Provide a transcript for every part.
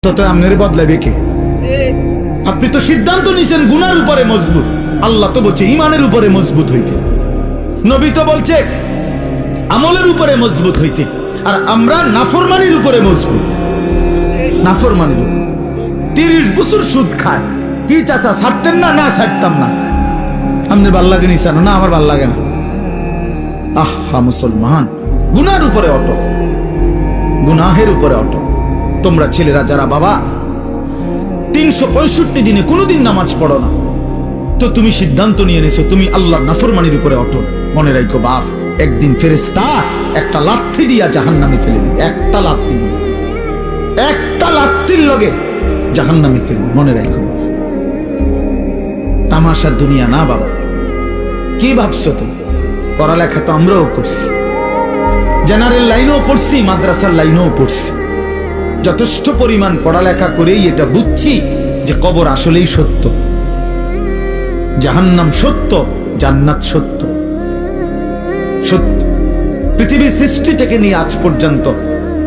তত আপনার বদলাবে কে? আপনি তো সিদ্ধান্ত নিছেন গুনার উপরে মজবুত, আল্লাহ তো বলছে ইমানের উপরে মজবুত হইতে, নবী তো বলছে আমলের উপরে মজবুত হইতে, আর আমরা নাফরমানির উপরে মজবুত। নাফরমানির উপর 30 বছর সুদ খায়, কি চাচা ছাড়তেন না? না ছাড়তাম না। আপনার ভাল লাগে নি? না আমার ভাল লাগে না। আহা মুসলমান, গুনার উপরে অটো, গুনাহের উপরে অটো। তোমরা ছেলেরা যারা বাবা 365 দিনে কোনোদিন নামাজ পড়ো না, তো তুমি সিদ্ধান্ত নিয়ে নিছো তুমি আল্লাহর নাফরমানির উপরে অটো। মনে রাখো বাপ, একদিন ফেরেশতা একটা লাথি দিয়া জাহান্নামে ফেলে দিবে। একটা লাথি দিবে, একটা লাথির লগে জাহান্নামে ফেলবে। মনে রাখো বাপ, তামাশার দুনিয়া না বাবা। কি ভাবছো তুমি? পড়ালেখা তো আমরাও করছি, জেনারেল লাইনেও পড়ছি, মাদ্রাসার লাইনেও পড়ছি। যথেষ্ট পরিমাণ পড়ালেখা করেই এটা বুঝছি যে কবর আসলেই সত্য, জাহান্নাম সত্য, জান্নাত সত্য। সত্য পৃথিবীর সৃষ্টি থেকে নিয়ে আজ পর্যন্ত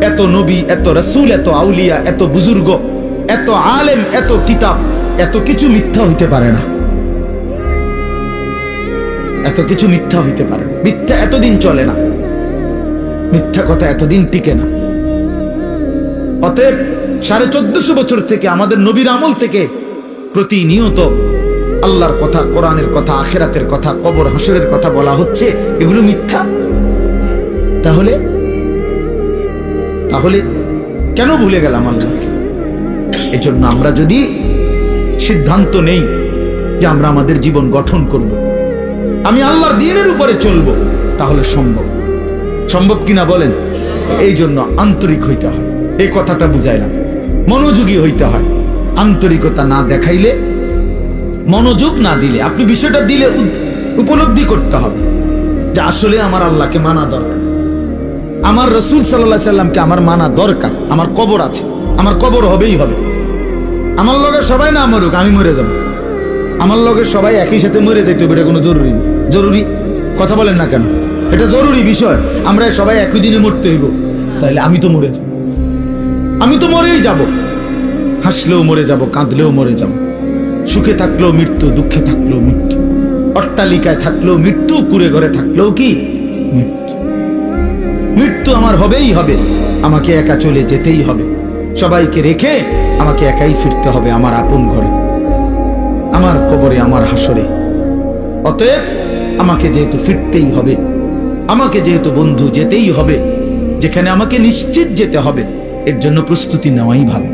এত নবী, এত রাসূল, এত আউলিয়া, এত বুজুর্গ, এত আলেম, এত কিতাব, এত কিছু মিথ্যা হইতে পারে না। এত কিছু মিথ্যা হইতে পারে না। মিথ্যা এতদিন চলে না, মিথ্যা কথা এতদিন টিকে না। অতএব 1450 বছর থেকে আমাদের নবীর আমল থেকে প্রতিনিয়ত আল্লাহর কথা, কোরআনের কথা, আখিরাতের কথা, কবর হাসরের কথা বলা হচ্ছে, এগুলো মিথ্যা। তাহলে তাহলে কেন ভুলে গেলাম আল্লাহকে? এজন্য আমরা যদি সিদ্ধান্ত নেই যে আমরা আমাদের জীবন গঠন করব, আমি আল্লাহর দ্বীনের উপরে চলব, তাহলে সম্ভব। সম্ভব কিনা বলেন? এই জন্য আন্তরিক হইতে হয়। এই কথাটা বুঝাইলাম, মনোযোগী হইতে হয়। আন্তরিকতা না দেখাইলে, মনোযোগ না দিলে, আপনি বিষয়টা দিলে উপলব্ধি করতে হবে যে আসলে আমার আল্লাহকে মানা দরকার, আমার রাসূল সাল্লাল্লাহু আলাইহি সাল্লামকে আমার মানা দরকার। আমার কবর আছে, আমার কবর হবেই হবে। আমার লগে সবাই না মরুক, আমি মরে যাব। আমার লগে সবাই একই সাথে মরে যাইতে হবে, এটা কোনো জরুরি না। জরুরি কথা বলেন না কেন? এটা জরুরি বিষয়। আমরা সবাই একই দিনে মরতে হইব, তাইলে আমি তো মরে যাব, আমি তো মরেই যাব। হাসলেও মরে যাব, কাঁদলেও মরে যাব, সুখে থাকলেও মৃত্যু, দুঃখে থাকলেও মৃত্যু, অট্টালিকায় থাকলেও মৃত্যু, কুড়ে ঘরে থাকলেও কি মৃত্যু। মৃত্যু আমার হবেই হবে, আমাকে একা চলে যেতেই হবে, সবাইকে রেখে আমাকে একাই ফিরতে হবে আমার আপন ঘরে, আমার কবরে, আমার হাসরে। অতএব আমাকে যেহেতু ফিরতেই হবে, আমাকে যেহেতু বন্ধু যেতেই হবে, যেখানে আমাকে নিশ্চিত যেতে হবে, এর জন্য প্রস্তুতি নেওয়াই ভালো।